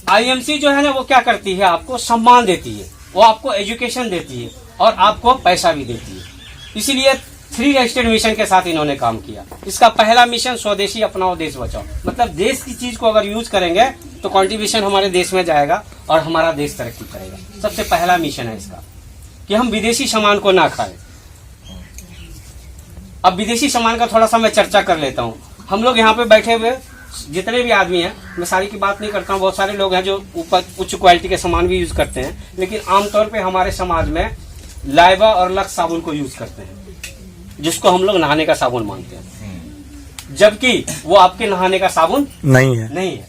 IMC जो है ना वो क्या करती है, आपको सम्मान देती है, वो आपको एजुकेशन देती है और आपको पैसा भी देती है। इसीलिए 3 रजिस्टर्ड मिशन के साथ इन्होंने काम किया। इसका पहला मिशन स्वदेशी अपनाओ देश बचाओ, मतलब देश की चीज को अगर यूज करेंगे तो कंट्रीब्यूशन हमारे देश में जाएगा और हमारा देश तरक्की करेगा। सबसे पहला मिशन है इसका कि हम विदेशी सामान को ना खाएं। अब विदेशी सामान का थोड़ा सा मैं चर्चा कर लेता हूँ। हम लोग यहाँ पे बैठे हुए जितने भी आदमी हैं, मैं सारी की बात नहीं करता हूँ, बहुत सारे लोग हैं जो ऊपर उच्च क्वालिटी के सामान भी यूज करते हैं, लेकिन आमतौर पे हमारे समाज में लाइबा और लक्स साबुन को यूज करते हैं, जिसको हम लोग नहाने का साबुन मानते हैं, जबकि वो आपके नहाने का साबुन नहीं है।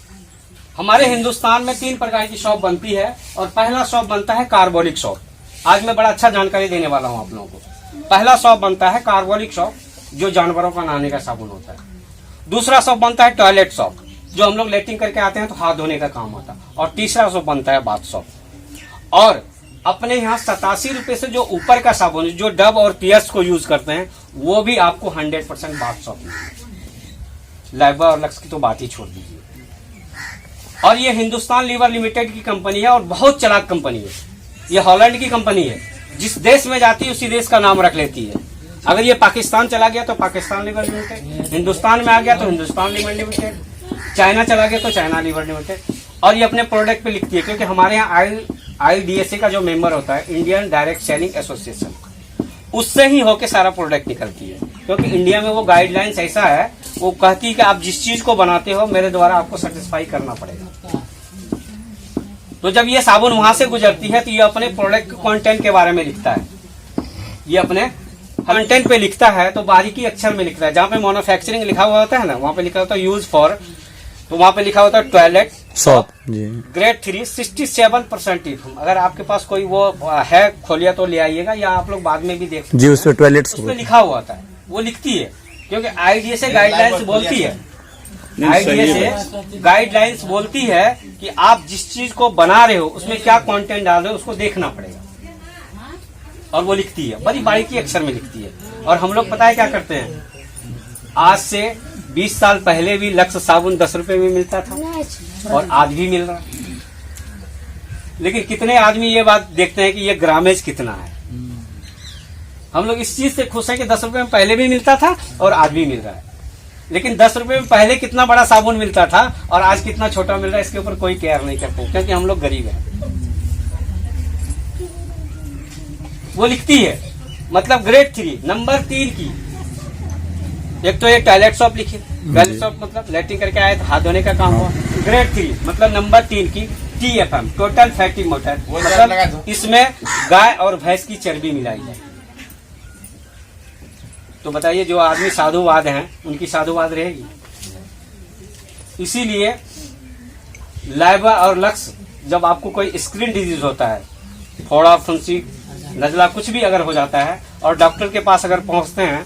हमारे हिंदुस्तान में 3 प्रकार की सौंफ बनती है और पहला सौंफ बनता है कार्बोलिक सौंफ। आज मैं बड़ा अच्छा जानकारी देने वाला हूँ आप लोगों को। पहला सौंफ बनता है कार्बोलिक सौंफ, जो जानवरों का नहाने का साबुन होता है। दूसरा सौंफ बनता है टॉयलेट सौंफ, जो हम लोग लेटिंग करके आते हैं तो हाथ धोने का काम होता है। और तीसरा सौंफ बनता है बाथ सौंफ। और अपने यहाँ 87 रुपए से जो ऊपर का साबुन, जो डब और पियर्स को यूज करते हैं, वो भी आपको 100% बाथ सौंफ मिलेगा। लाइबा और लक्स की तो बात ही छोड़ दीजिए। और ये हिंदुस्तान लीवर लिमिटेड की कंपनी है और बहुत चालाक कंपनी है। ये हॉलैंड की कंपनी है, जिस देश में जाती है उसी देश का नाम रख लेती है। अगर ये पाकिस्तान चला गया तो पाकिस्तान लीवर लिमिटेड, हिंदुस्तान में आ गया तो हिंदुस्तान लीवर लिमिटेड, चाइना चला गया तो चाइना लीवर लिमिटेड। और ये अपने प्रोडक्ट पे लिखती है, क्योंकि हमारे यहाँ IDSA का जो मेंबर होता है, इंडियन डायरेक्ट सेलिंग एसोसिएशन, उससे ही होके सारा प्रोडक्ट निकलती है। क्योंकि इंडिया में वो गाइडलाइंस ऐसा है, वो कहती है कि आप जिस चीज को बनाते हो मेरे द्वारा आपको सेटिस्फाई करना पड़ेगा। तो जब ये साबुन वहां से गुजरती है तो ये अपने प्रोडक्ट कंटेंट के बारे में लिखता है। ये अपने कंटेंट पे लिखता है तो बारीकी अक्षर में लिखता है। जहाँ पे मैन्युफैक्चरिंग लिखा हुआ होता है ना, वहाँ पे लिखा होता है यूज फॉर, तो वहाँ पे लिखा होता है टॉयलेट सौंफ ग्रेड 3 67%। अगर आपके पास कोई वो है खोलिया तो ले आइएगा, या आप लोग बाद में भी देख सकते जी, उसपे टॉयलेट उसपे लिखा हुआ होता है, वो लिखती है। क्योंकि IDSA गाइडलाइंस बोलती है, IDSA गाइडलाइंस बोलती है कि आप जिस चीज को बना रहे हो उसमें क्या कंटेंट डाल रहे हो उसको देखना पड़ेगा। और वो लिखती है, बड़ी बारीकी अक्षर में लिखती है। और हम लोग पता है क्या करते हैं, आज से 20 साल पहले भी लक्स साबुन 10 रुपए में मिलता था और आज भी मिल रहा है। लेकिन कितने आदमी ये बात देखते हैं कि ये ग्रामेज कितना है। हम लोग इस चीज से खुश हैं कि 10 रुपए में पहले भी मिलता था और आज भी मिल रहा है। लेकिन 10 रुपए में पहले कितना बड़ा साबुन मिलता था और आज कितना छोटा मिल रहा है, इसके ऊपर कोई केयर नहीं करता, क्योंकि हम लोग गरीब हैं। वो लिखती है, मतलब ग्रेड 3 नंबर 3 की। एक तो ये टॉयलेट सौंफ लिखी, टॉयलेट सौंफ मतलब लेटिंग करके आए तो हाथ धोने का काम हुआ। ग्रेड 3 मतलब नंबर 3 की TFM टोटल फैटी मैटर, मतलब इसमें गाय और भैंस की चर्बी मिलाई जाए। तो बताइए, जो आदमी साधुवाद हैं उनकी साधुवाद रहेगी। इसीलिए लाइबा और लक्स, जब आपको कोई स्किन डिजीज होता है, फोड़ा, फुंसी, नजला कुछ भी अगर हो जाता है और डॉक्टर के पास अगर पहुंचते हैं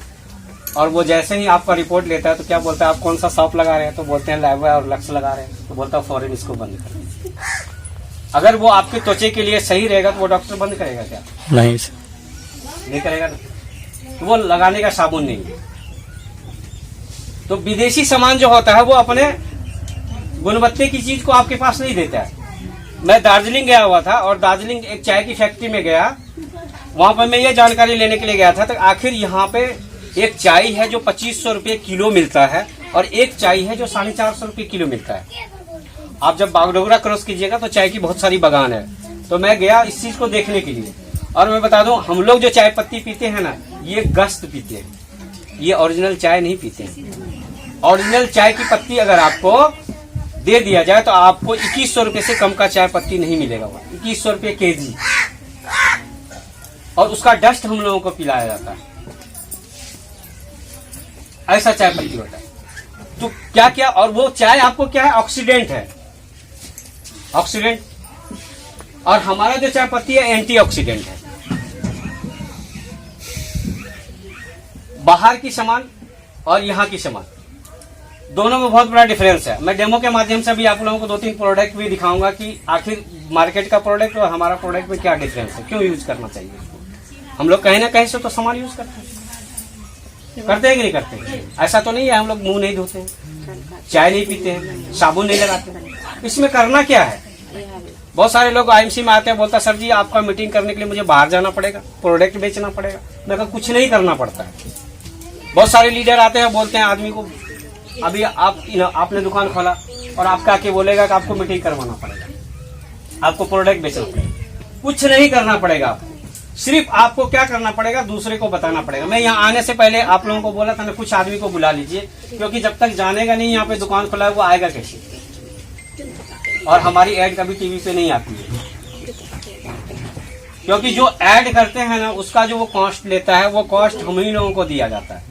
और वो जैसे ही आपका रिपोर्ट लेता है तो क्या बोलता है, आप कौन सा सौंफ लगा रहे हैं, तो बोलते हैं लाइबा और लक्स लगा रहे हैं, तो बोलता है फौरन इसको बंद कर। अगर वो आपके त्वचा के लिए सही रहेगा तो वो डॉक्टर बंद करेगा क्या? नहीं करेगा। तो वो लगाने का साबुन नहीं है। तो विदेशी सामान जो होता है वो अपने गुणवत्ता की चीज को आपके पास नहीं देता है। मैं दार्जिलिंग गया हुआ था और दार्जिलिंग एक चाय की फैक्ट्री में गया, वहां पर मैं ये जानकारी लेने के लिए गया था। तो आखिर यहाँ पे एक चाय है जो 2500 रुपये किलो मिलता है और एक चाय है जो 450 रुपये किलो मिलता है। आप जब बागडोगरा क्रॉस कीजिएगा तो चाय की बहुत सारी बागान है। तो मैं गया इस चीज को देखने के लिए। और मैं बता दूं, हम लोग जो चाय पत्ती पीते हैं ना, ये गश्त पीते हैं, ये ओरिजिनल चाय नहीं पीते हैं। ओरिजिनल चाय की पत्ती अगर आपको दे दिया जाए तो आपको 2100 रुपये से कम का चाय पत्ती नहीं मिलेगा। 2100 रुपये केजी। और उसका डस्ट हम लोगों को पिलाया जाता है। ऐसा चाय पत्ती होता है। तो क्या क्या, और वो चाय आपको क्या है, ऑक्सीडेंट है, ऑक्सीडेंट। और हमारा जो चाय पत्ती है एंटीऑक्सीडेंट है। बाहर की सामान और यहाँ की सामान दोनों में बहुत बड़ा डिफरेंस है। मैं डेमो के माध्यम से भी आप लोगों को 2-3 प्रोडक्ट भी दिखाऊंगा कि आखिर मार्केट का प्रोडक्ट और हमारा प्रोडक्ट में क्या डिफरेंस है, क्यों यूज करना चाहिए। हम लोग कहीं ना कहीं से तो सामान यूज करते हैं कि नहीं करते? ऐसा तो नहीं है हम लोग मुंह नहीं धोते हैं, चाय नहीं पीते हैं, साबुन नहीं लगाते हैं। इसमें करना क्या है, बहुत सारे लोग आईएमसी में आते हैं, बोलता सर जी आपका मीटिंग करने के लिए मुझे बाहर जाना पड़ेगा, प्रोडक्ट बेचना पड़ेगा। मैं कहा कुछ नहीं करना पड़ता है। बहुत सारे लीडर आते हैं, बोलते हैं आदमी को अभी आपने दुकान खोला और आपका आके बोलेगा कि आपको मीटिंग करवाना पड़ेगा, आपको प्रोडक्ट बेचना पड़ेगा। कुछ नहीं करना पड़ेगा आपको, सिर्फ आपको क्या करना पड़ेगा, दूसरे को बताना पड़ेगा। मैं यहाँ आने से पहले आप लोगों को बोला था ना, कुछ आदमी को बुला लीजिए, क्योंकि जब तक जानेगा नहीं यहाँ पे दुकान खुला है वो आएगा कैसे। और हमारी ऐड कभी टीवी पे नहीं आती है, क्योंकि जो ऐड करते हैं ना उसका जो वो कॉस्ट लेता है वो कॉस्ट हम ही लोगों को दिया जाता है।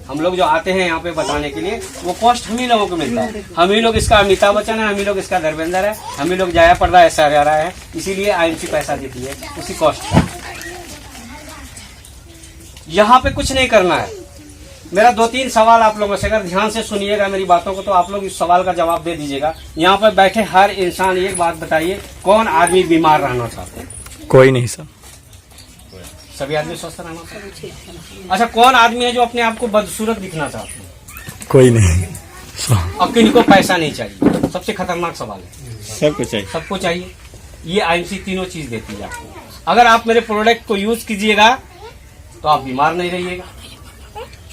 हम लोग जो आते हैं यहाँ पे बताने के लिए वो कॉस्ट हम ही लोगों को मिलता है। हम ही लोग इसका अमिताभ बच्चन है, हम ही लोग इसका धर्मेंद्र है, हम ही लोग जाया पर्दा ऐसा रहा है, इसीलिए आईएमसी पैसा देती है उसी कॉस्ट का। यहाँ पे कुछ नहीं करना है। मेरा 2-3 सवाल आप लोगों से, अगर ध्यान से सुनिएगा मेरी बातों को तो आप लोग इस सवाल का जवाब दे दीजिएगा। यहाँ पर बैठे हर इंसान एक बात बताइए, कौन आदमी बीमार रहना चाहते हैं? कोई नहीं सर, सभी आदमी स्वस्थ रहना चाहते हैं। अच्छा, कौन आदमी है जो अपने आप को बदसूरत दिखना चाहते हैं? कोई नहीं। और किनको पैसा नहीं चाहिए? सबसे खतरनाक सवाल है। सबको चाहिए, सबको चाहिए। ये आईएमसी तीनों चीज देती है आपको। अगर आप मेरे प्रोडक्ट को यूज कीजिएगा तो आप बीमार नहीं रहिएगा,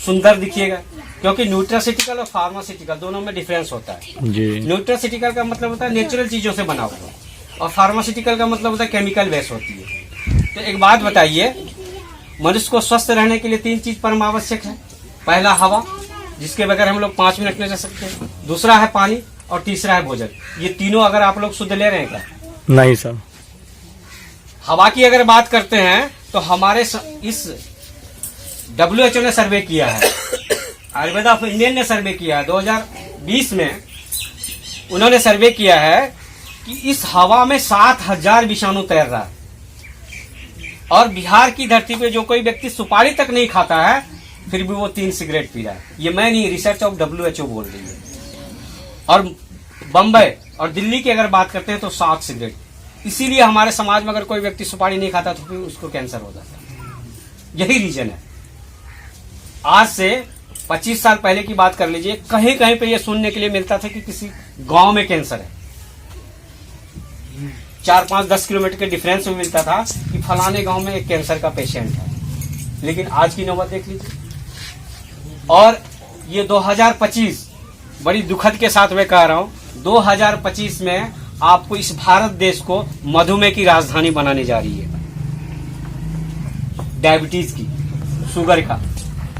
सुंदर दिखिएगा, क्योंकि न्यूट्रासिटिकल और फार्मास्यूटिकल दोनों में डिफरेंस होता है जी। न्यूट्रासिटिकल का मतलब होता है नेचुरल चीजों से बना हुआ, और फार्मास्यूटिकल का मतलब होता है केमिकल बेस होती है। तो एक बात बताइए, मनुष्य को स्वस्थ रहने के लिए 3 चीज परम आवश्यक है। पहला हवा, जिसके बगैर हम लोग 5 मिनट में रह सकते हैं। दूसरा है पानी, और तीसरा है भोजन। ये तीनों अगर आप लोग शुद्ध ले रहे हैं क्या? नहीं सर। हवा की अगर बात करते हैं तो हमारे इस WHO ने सर्वे किया है, आयुर्वेदा ऑफ इंडियन ने सर्वे किया है 2020 में। उन्होंने सर्वे किया है कि इस हवा में 7000 विषाणु तैर रहा है, और बिहार की धरती पे जो कोई व्यक्ति सुपारी तक नहीं खाता है फिर भी वो 3 सिगरेट पी रहा है। ये मैं नहीं, रिसर्च ऑफ WHO बोल रही है। और बम्बई और दिल्ली की अगर बात करते हैं तो 7 सिगरेट। इसीलिए हमारे समाज में अगर कोई व्यक्ति सुपारी नहीं खाता तो फिर उसको कैंसर हो जाता है। यही रीजन है। आज से 25 साल पहले की बात कर लीजिए, कहीं कहीं पे ये सुनने के लिए मिलता था कि किसी गांव में कैंसर है। 4-5-10 किलोमीटर के डिफरेंस में मिलता था कि फलाने गांव में एक कैंसर का पेशेंट है। लेकिन आज की नौबत देख लीजिए। और ये 2025, बड़ी दुखद के साथ मैं कह रहा हूं, 2025 में आपको इस भारत देश को मधुमेह की राजधानी बनाने जा रही है। डायबिटीज की, शुगर का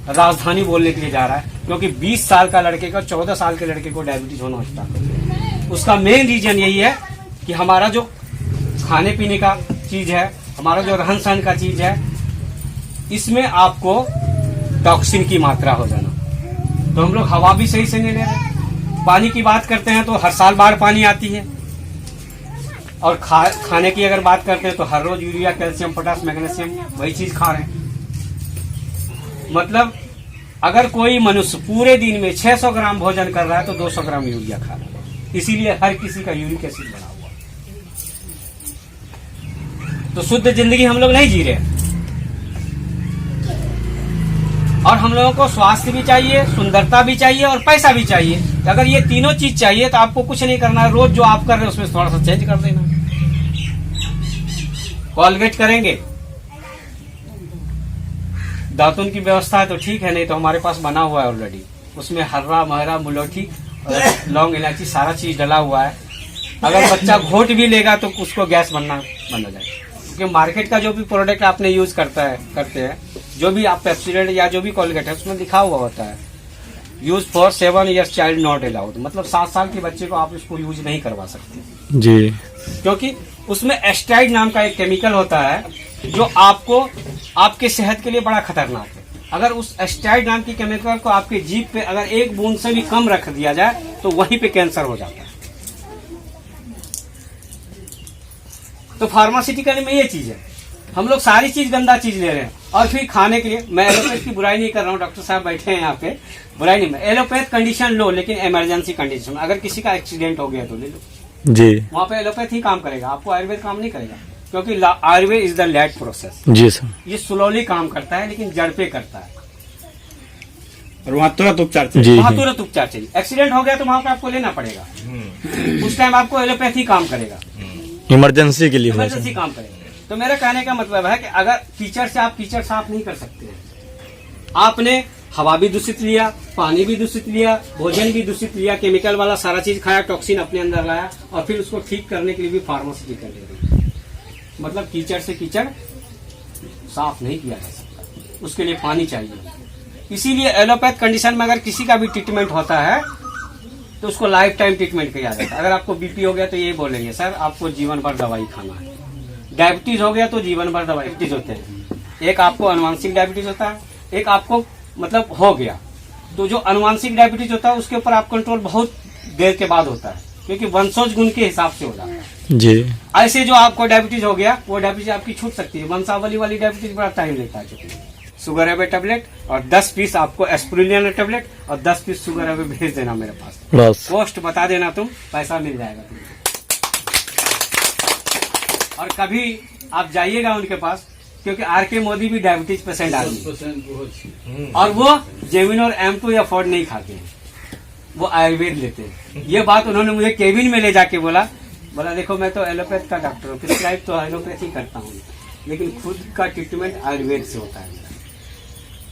राजधानी बोलने के लिए जा रहा है, क्योंकि 20 साल का लड़के का 14 साल के लड़के को डायबिटीज होना स्टार्ट है। उसका मेन रीजन यही है कि हमारा जो खाने पीने का चीज है, हमारा जो रहन सहन का चीज है, इसमें आपको टॉक्सिन की मात्रा हो जाना। तो हम लोग हवा भी सही से नहीं ले रहे। पानी की बात करते हैं तो हर साल बाढ़ पानी आती है, और खाने की अगर बात करते हैं तो हर रोज यूरिया, कैल्शियम, पोटास, मैग्नीशियम वही चीज खा रहे हैं। मतलब अगर कोई मनुष्य पूरे दिन में 600 ग्राम भोजन कर रहा है तो 200 ग्राम यूरिया खा रहा है। इसीलिए हर किसी का यूरिक एसिड बढ़ा हुआ। तो शुद्ध जिंदगी हम लोग नहीं जी रहे। और हम लोगों को स्वास्थ्य भी चाहिए, सुंदरता भी चाहिए, और पैसा भी चाहिए। तो अगर ये तीनों चीज चाहिए तो आपको कुछ नहीं करना है। रोज जो आप कर रहे हैं उसमें थोड़ा सा चेंज कर देना। कॉलगेट करेंगे, दातुन की व्यवस्था है तो ठीक है, नहीं तो हमारे पास बना हुआ है ऑलरेडी। उसमें हर्रा, महरा, मुलौठी, लौंग, इलायची सारा चीज डला हुआ है। अगर बच्चा घोट भी लेगा तो उसको गैस बनना बंद हो जाएगा। क्योंकि मार्केट का जो भी प्रोडक्ट आपने यूज करते हैं, जो भी आप पेप्सोडेंट या जो भी कॉलगेट है उसमें लिखा हुआ होता है use for 7 years child not allowed. मतलब 7 साल के बच्चे को आप इसको यूज नहीं करवा सकते जी, क्योंकि उसमें एस्ट्राइड नाम का एक केमिकल होता है जो आपको, आपके सेहत के लिए बड़ा खतरनाक है। अगर उस एस्ट्राइड नाम की केमिकल को आपके जीभ पे अगर एक बूंद से भी कम रख दिया जाए तो वहीं पे कैंसर हो जाता है। तो फार्मास्यूटिकल में ये चीज है। हम लोग सारी चीज गंदा चीज ले रहे हैं। और फिर खाने के लिए, मैं एलोपैथ की बुराई नहीं कर रहा हूँ, डॉक्टर साहब बैठे हैं यहाँ पे, बुराई नहीं। एलोपैथ कंडीशन लो, लेकिन इमरजेंसी कंडीशन, अगर किसी का एक्सीडेंट हो गया तो ले लो जी। वहाँ पे एलोपैथ ही काम करेगा, आपको आयुर्वेद काम नहीं करेगा, क्योंकि Ayurveda is the late process जी सर। ये स्लोली काम करता है, लेकिन जड़ पे करता है। और वहाँ तुरंत उपचार चाहिए। जी वहाँ तुरंत उपचार चाहिए। एक्सीडेंट हो गया तो वहाँ पे आपको लेना पड़ेगा। उस टाइम आपको एलोपैथी काम करेगा। इमरजेंसी के लिए हुआ इमरजेंसी सर। काम करें। तो मेरा कहने का मतलब है कि अगर कीचड़ से आप कीचड़ साफ नहीं कर सकते हैं, आपने हवा भी दूषित लिया, पानी भी दूषित लिया, भोजन भी दूषित लिया, केमिकल वाला सारा चीज खाया, टॉक्सिन अपने अंदर लाया, और फिर उसको ठीक करने के लिए भी फार्मास्यूटिकल ले रही है। मतलब कीचड़ से कीचड़ साफ नहीं किया जा सकता, उसके लिए पानी चाहिए। इसीलिए एलोपैथ कंडीशन में अगर किसी का भी ट्रीटमेंट होता है तो उसको लाइफ टाइम ट्रीटमेंट किया जाता है। अगर आपको बीपी हो गया तो ये बोलेंगे सर आपको जीवन भर दवाई खाना है। डायबिटीज हो गया तो जीवन भर डायबिटीज होते हैं। एक आपको अनुवांशिक डायबिटीज होता है, एक आपको मतलब हो गया। तो जो अनुवांशिक डायबिटीज होता है उसके ऊपर आप कंट्रोल बहुत देर के बाद होता है, क्योंकि वंशज गुण के हिसाब से हो जाता है। जी। ऐसे जो आपको डायबिटीज हो गया वो डायबिटीज आपकी छूट सकती है। वंशावली वाली डायबिटीज बड़ा टाइम लेता है छूटने में। शुगर एवे टेबलेट और 10 पीस आपको एस्प्रिलिन टेबलेट और 10 पीस शुगर एवे भेज देना मेरे पास। बस। कॉस्ट बता देना, तुम पैसा मिल जाएगा तुमको। और कभी आप जाइएगा उनके पास, क्योंकि आर.के. मोदी भी डायबिटीज पेशेंट आदमी, और वो जेविन और M2 अफोर्ड नहीं खाते हैं, वो आयुर्वेद लेते हैं। ये बात उन्होंने मुझे केबिन में ले जाके बोला देखो मैं तो एलोपैथ का डॉक्टर हूँ, प्रिस्क्राइब तो एलोपैथी करता हूँ, लेकिन खुद का ट्रीटमेंट आयुर्वेद से होता है।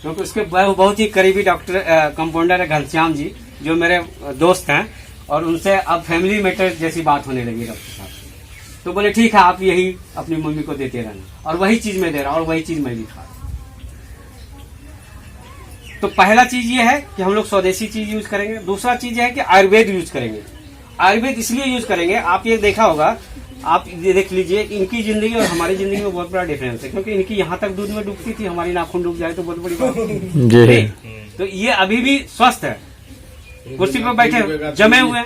क्योंकि उसके बहुत ही करीबी डॉक्टर कंपाउंडर है घनश्याम जी, जो मेरे दोस्त हैं, और उनसे अब फैमिली मैटर जैसी बात होने लगी डॉक्टर साहब। तो बोले ठीक है आप यही अपनी मम्मी को देते रहना, और वही चीज मैं दे रहा हूँ और वही चीज मैं भी खा रहा हूँ। तो पहला चीज ये है कि हम लोग स्वदेशी चीज यूज करेंगे। दूसरा चीज है कि आयुर्वेद यूज करेंगे। आयुर्वेद इसलिए यूज करेंगे, आप ये देखा होगा, आप ये देख लीजिए, इनकी जिंदगी और हमारी जिंदगी में बहुत बड़ा डिफरेंस है। क्योंकि इनकी यहाँ तक दूध में डूबती थी, हमारी नाखून डूब जाए तो बहुत बड़ी बात जी। है। तो ये अभी भी स्वस्थ है, कुर्सी पर बैठे जमे हुए हैं,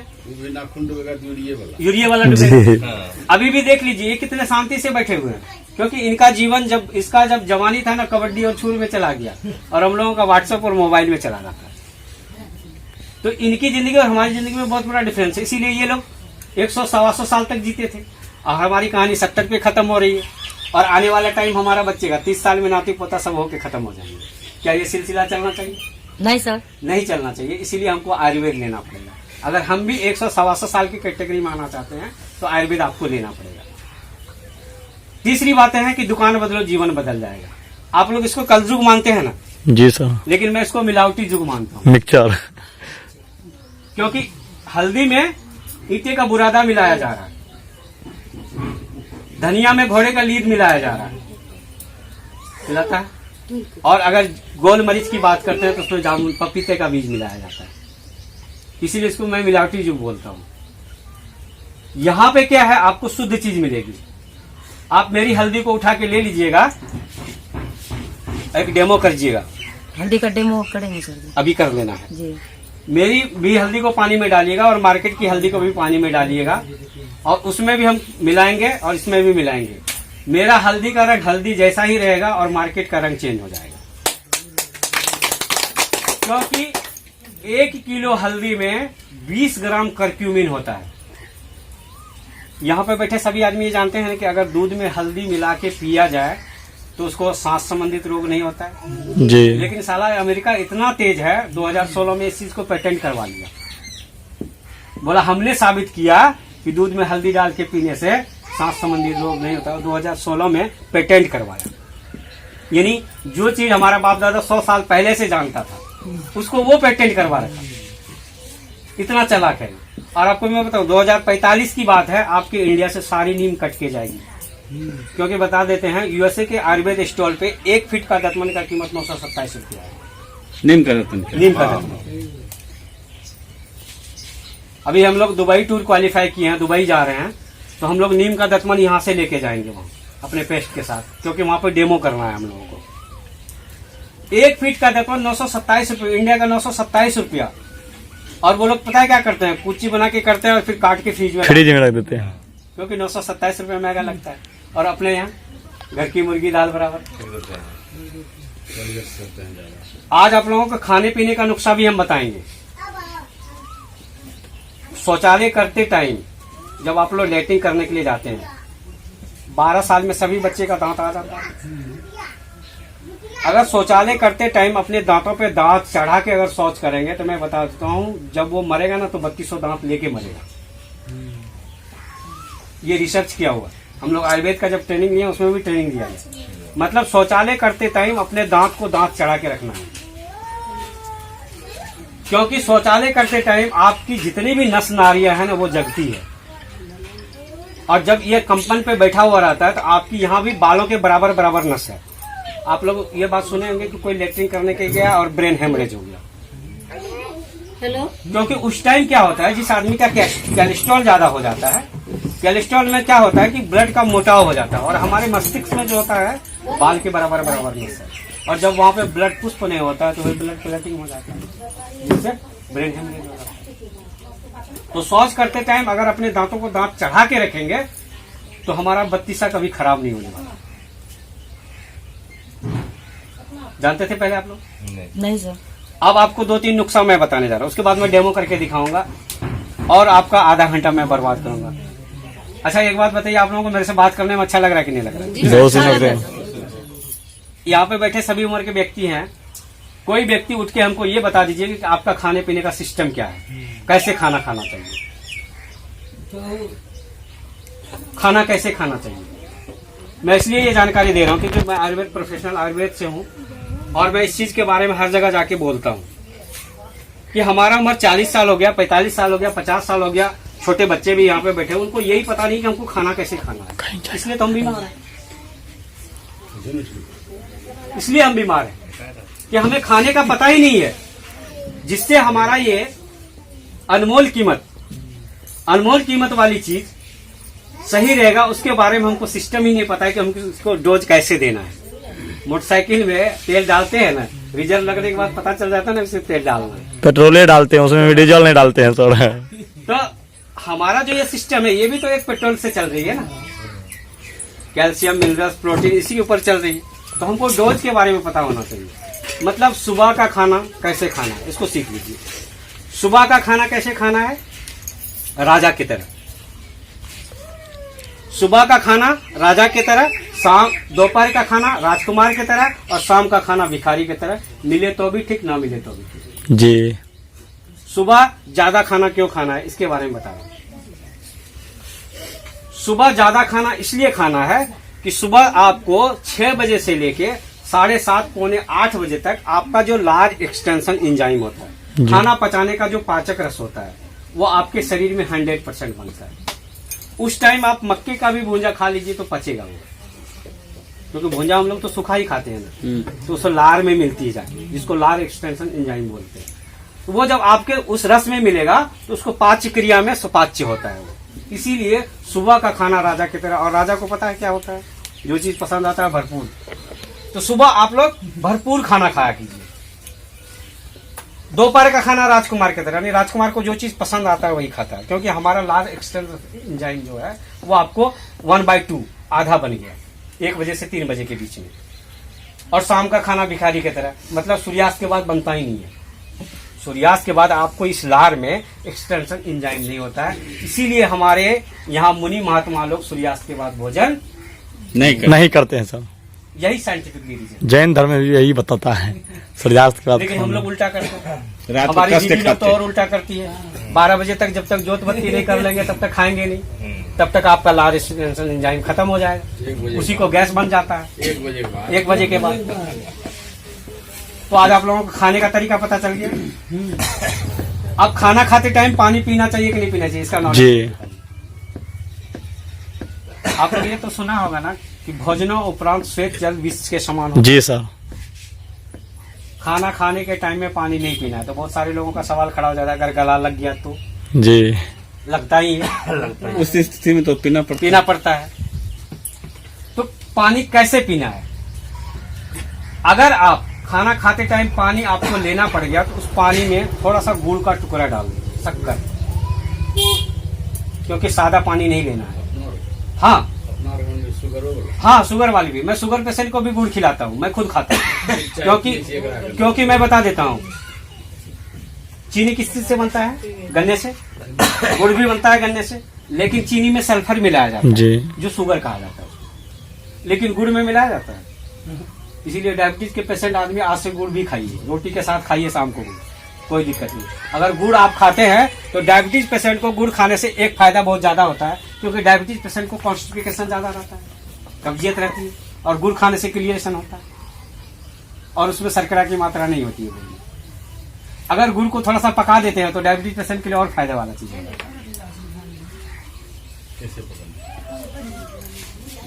यूरिया वाला डूबेगा। अभी भी देख लीजिए ये कितने शांति से बैठे हुए हैं, क्योंकि इनका जीवन जब जवानी था ना, कबड्डी और छूर में चला गया, और हम लोगों का व्हाट्सएप और मोबाइल में चला रहा था। तो इनकी जिंदगी और हमारी जिंदगी में बहुत बड़ा डिफरेंस है। इसीलिए ये लोग 100-125 साल तक जीते थे, और हमारी कहानी 70 पे खत्म हो रही है। और आने वाला टाइम हमारा बच्चे का 30 साल में नाती पोता सब होके खत्म हो जाएंगे। क्या ये सिलसिला चलना चाहिए? नहीं सर, नहीं चलना चाहिए। इसीलिए हमको आयुर्वेद लेना पड़ेगा। अगर हम भी 100-125 साल की कैटेगरी में आना चाहते हैं तो आयुर्वेद आपको लेना पड़ेगा। तीसरी बातें हैं कि दुकान बदलो जीवन बदल जाएगा। आप लोग इसको कलयुग मानते हैं ना? जी सर। लेकिन मैं इसको मिलावटी युग मानता हूँ, मिक्सचर। क्योंकि हल्दी में ईटे का बुरादा मिलाया जा रहा है, धनिया में घोड़े का लीद मिलाया जा रहा है, मिलाता है। और अगर गोल मरीच की बात करते हैं तो उसमें जामुन पपीते का बीज मिलाया जाता है। इसीलिए इसको मैं मिलावटी युग बोलता हूँ। यहाँ पे क्या है, आपको शुद्ध चीज मिलेगी। आप मेरी हल्दी को उठा के ले लीजिएगा, एक डेमो करिएगा। हल्दी का डेमो करेंगे सर जी। अभी कर लेना है। जी। मेरी भी हल्दी को पानी में डालिएगा और मार्केट की हल्दी को भी पानी में डालिएगा, और उसमें भी हम मिलाएंगे और इसमें भी मिलाएंगे। मेरा हल्दी का रंग हल्दी जैसा ही रहेगा और मार्केट का रंग चेंज हो जाएगा, क्योंकि 1 किलो हल्दी में 20 ग्राम करक्यूमिन होता है। यहाँ पे बैठे सभी आदमी ये जानते हैं कि अगर दूध में हल्दी मिला के पिया जाए तो उसको सांस संबंधित रोग नहीं होता है। जी। लेकिन साला अमेरिका इतना तेज है, 2016 में इस चीज को पेटेंट करवा लिया। बोला हमने साबित किया कि दूध में हल्दी डाल के पीने से सांस संबंधी रोग नहीं होता। 2016 में पेटेंट करवाया। यानी जो चीज हमारा बाप दादा 100 साल पहले से जानता था उसको वो पेटेंट करवा रखा। इतना चालाक है। और आपको मैं बताऊं 2045 की बात है, आपके इंडिया से सारी नीम कट के जाएगी। क्योंकि बता देते हैं यूएसए के आयुर्वेद स्टॉल पे 1 फीट का दतमन का कीमत 927 रुपया है। नीम का रतन। नीम का दतमन। अभी हम लोग दुबई टूर क्वालिफाई किए हैं, दुबई जा रहे हैं, तो हम लोग नीम का दतमन यहाँ से लेके जाएंगे वहाँ अपने पेस्ट के साथ, क्योंकि वहाँ पे डेमो करना है हम लोगों को। 1 फीट का दतमन 927 रुपया, इंडिया का 927 रुपया। और वो लोग पता है क्या करते हैं, कुच्ची बना के करते हैं और फिर काट के फ्रिज में रख देते हैं, क्योंकि 927 रुपया महंगा लगता है। और अपने यहाँ घर की मुर्गी दाल बराबर। आज आप लोगों को खाने पीने का नुस्खा भी हम बताएंगे। शौचालय करते टाइम जब आप लोग लैट्रिन करने के लिए जाते हैं, 12 साल में सभी बच्चे का दांत आ जाता है। अगर शौचालय करते टाइम अपने दांतों पे दांत चढ़ा के अगर शौच करेंगे तो मैं बता देता हूँ, जब वो मरेगा ना तो 3200 दांत लेके मरेगा। ये रिसर्च किया हुआ। हम लोग आयुर्वेद का जब ट्रेनिंग लिया उसमें भी ट्रेनिंग दिया है। मतलब शौचालय करते टाइम अपने दांत को दांत चढ़ा के रखना है, क्योंकि शौचालय करते टाइम आपकी जितनी भी नस नाड़ियां हैं ना वो जगती है, और जब ये कंपन पे बैठा हुआ रहता है तो आपकी यहाँ भी बालों के बराबर बराबर नस है। आप लोग ये बात सुने होंगे कि कोई लेटरिन करने के गया और ब्रेन हेमरेज हो गया। हेलो। क्योंकि उस टाइम क्या होता है, जिस आदमी का कोलेस्ट्रॉल ज्यादा हो जाता है, कोलेस्ट्रॉल में क्या होता है कि ब्लड का मोटाव हो जाता है, और हमारे मस्तिष्क में जो होता है बाल के बराबर बराबर नस है, और जब वहाँ पे ब्लड पुष्प नहीं होता है तो वही ब्लड क्लॉटिंग हो जाता है, जिससे ब्रेन हेमरेज हो जाता है। तो शौच करते टाइम अगर अपने दांतों को दांत चढ़ा के रखेंगे तो हमारा बत्तीसा कभी खराब नहीं होने वाला। जानते थे पहले आप लोग? नहीं सर। अब आपको 2-3 नुस्खा मैं बताने जा रहा हूँ, उसके बाद मैं डेमो करके दिखाऊंगा और आपका आधा घंटा मैं बर्बाद करूंगा। अच्छा एक बात बताइए, आप लोगों को मेरे से बात करने में अच्छा लग रहा है कि नहीं लग रहा है? बहुत से लग रहे हैं। यहाँ पे बैठे सभी उम्र के व्यक्ति हैं, कोई व्यक्ति उठ के हमको ये बता दीजिए कि आपका खाने पीने का सिस्टम क्या है, कैसे खाना खाना चाहिए, खाना कैसे खाना चाहिए। मैं इसलिए ये जानकारी दे रहा हूँ क्योंकि मैं आयुर्वेद प्रोफेशनल आयुर्वेद से हूँ और मैं इस चीज के बारे में हर जगह जाके बोलता हूँ कि हमारा उम्र 40 साल हो गया, 45 साल हो गया, 50 साल हो गया, छोटे बच्चे भी यहाँ पे बैठे, उनको यही पता नहीं कि हमको खाना कैसे खाना है, इसलिए तो हम बीमार हैं। इसलिए हम बीमार हैं कि हमें खाने का पता ही नहीं है, जिससे हमारा ये अनमोल कीमत वाली चीज सही रहेगा, उसके बारे में हमको सिस्टम ही नहीं पता है कि हमको उसको डोज कैसे देना है। मोटरसाइकिल में तेल डालते हैं ना, रिजर्व लगने के बाद पता चल जाता है ना उसमें तेल डालना है, पेट्रोल डालते हैं उसमें, डीजल नहीं डालते हैं सर। तो हमारा जो ये सिस्टम है ये भी तो एक पेट्रोल से चल रही है ना, कैल्शियम मिनरल्स प्रोटीन इसी के ऊपर चल रही है। तो हमको डोज के बारे में पता होना चाहिए। मतलब सुबह का खाना कैसे खाना है इसको सीख लीजिए। सुबह का खाना कैसे खाना है, राजा की तरह। सुबह का खाना राजा की तरह, शाम दोपहर का खाना राजकुमार की तरह, और शाम का खाना भिखारी की तरह। मिले तो भी ठीक, ना मिले तो भी ठीक। जी। सुबह ज्यादा खाना क्यों खाना है इसके बारे में बता रहा हूं। सुबह ज्यादा खाना इसलिए खाना है कि सुबह आपको 6 बजे से लेके 7:30 पौने 8 बजे तक आपका जो लार्ज एक्सटेंशन एंजाइम होता है, खाना पचाने का जो पाचक रस होता है, वो आपके शरीर में 100% बनता है। उस टाइम आप मक्के का भी भूंजा खा लीजिए तो पचेगा वो, क्योंकि भूंजा हम लोग तो सूखा ही खाते हैं ना, तो उसको लार में मिलती है जाके, जिसको लार एक्सटेंशन एंजाइम बोलते हैं। तो वो जब आपके उस रस में मिलेगा तो उसको पाच्य क्रिया में सुपाच्य होता है वो। इसीलिए सुबह का खाना राजा की तरह, और राजा को पता है क्या होता है, जो चीज पसंद आता है भरपूर। तो सुबह आप लोग भरपूर खाना खाया कीजिए। दोपहर का खाना राजकुमार की तरह, यानी राजकुमार को जो चीज पसंद आता है वही खाता है, क्योंकि हमारा लार्ज एक्सटेंशन एंजाइम जो है वो आपको 1/2 आधा बन गया 1 बजे से 3 बजे के बीच में। और शाम का खाना भिखारी की तरह, मतलब सूर्यास्त के बाद बनता ही नहीं है। सूर्यास्त के बाद आपको इस लार में एक्सटेंशन एंजाइम नहीं होता है, इसीलिए हमारे यहाँ मुनि महात्मा लोग सूर्यास्त के बाद भोजन नहीं करते हैं सर। यही साइंटिफिक रीजन, जैन धर्म में भी यही बताता है सूर्यास्त के बाद। लेकिन हम लोग उल्टा करते हैं। रात को हमारी कष्ट दीदी लोग खाते तो और उल्टा करती है, 12 बजे तक जब तक जोत बत्ती नहीं कर लेंगे तब तक खाएंगे नहीं, तब तक आपका लार एक्सटेंशन एंजाइम खत्म हो जाएगा, उसी को गैस बन जाता है 1 बजे के बाद। तो आज आप लोगों को खाने का तरीका पता चल गया। अब खाना खाते टाइम पानी पीना चाहिए कि नहीं पीना चाहिए, इसका नॉलेज जी। आप लोग ये तो सुना होगा ना कि भोजनों उपरांत श्वेत जल विष के समान हो। जी सर। खाना खाने के टाइम में पानी नहीं पीना है, तो बहुत सारे लोगों का सवाल खड़ा हो जाता है, अगर गला लग गया तो। जी। लगता ही है, उस स्थिति में तो पीना पड़ता है। तो पानी कैसे पीना है, अगर आप खाना खाते टाइम पानी आपको लेना पड़ गया तो उस पानी में थोड़ा सा गुड़ का टुकड़ा डाल दीजिए, शक्कर, क्योंकि सादा पानी नहीं लेना है। हाँ, शुगर वाली भी, मैं शुगर पेशेंट को भी गुड़ खिलाता हूँ, मैं खुद खाता हूँ। क्योंकि मैं बता देता हूँ, चीनी किस चीज से बनता है, गन्ने से। गुड़ भी बनता है गन्ने से, लेकिन चीनी में सल्फर मिलाया जाता है जो शुगर कहा जाता है, लेकिन गुड़ में मिलाया जाता है। इसीलिए डायबिटीज के पेशेंट आदमी आज से गुड़ भी खाइए, रोटी के साथ खाइए शाम को गुड़, कोई दिक्कत नहीं। अगर गुड़ आप खाते हैं तो डायबिटीज पेशेंट को गुड़ खाने से एक फायदा बहुत ज्यादा होता है, क्योंकि डायबिटीज पेशेंट को कॉन्स्टिपेशन ज्यादा रहता है, कब्जियत रहती है, और गुड़ खाने से क्लियरेशन होता है और उसमें शर्करा की मात्रा नहीं होती है गुड़ में। अगर गुड़ को थोड़ा सा पका देते हैं तो डायबिटीज पेशेंट के लिए और फायदा वाला चीज है।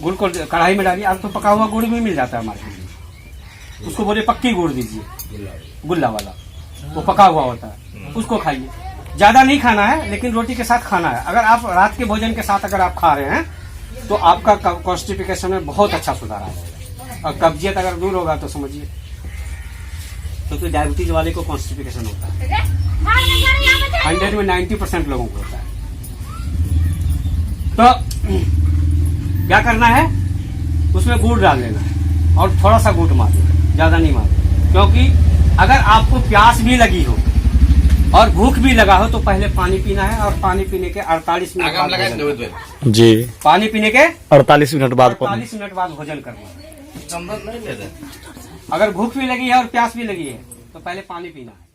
गुड़ को कढ़ाई में डालिए, अब तो पका हुआ गुड़ भी मिल जाता है मार्केट में, उसको बोले पक्की गुड़ दीजिए, गुल्ला वाला, वो पका हुआ होता है, उसको खाइए। ज्यादा नहीं खाना है, लेकिन रोटी के साथ खाना है। अगर आप रात के भोजन के साथ अगर आप खा रहे हैं तो आपका कॉन्स्टिपेशन में बहुत अच्छा सुधार आ जाएगा, और कब्जियत अगर दूर होगा तो समझिए, क्योंकि डायबिटीज वाले को कॉन्स्टिपेशन होता है, 100 में 90% लोगों को होता है। तो क्या करना है, उसमें गुड़ डाल लेना है और थोड़ा सा गुड़ मार देना, ज्यादा नहीं मार, क्योंकि अगर आपको प्यास भी लगी हो और भूख भी लगा हो तो पहले पानी पीना है, और पानी पीने के 48 मिनट बाद भोजन। जी, पानी पीने के 48 मिनट बाद 48 मिनट बाद भोजन करना है। अगर भूख भी लगी है और प्यास भी लगी है तो पहले पानी पीना है।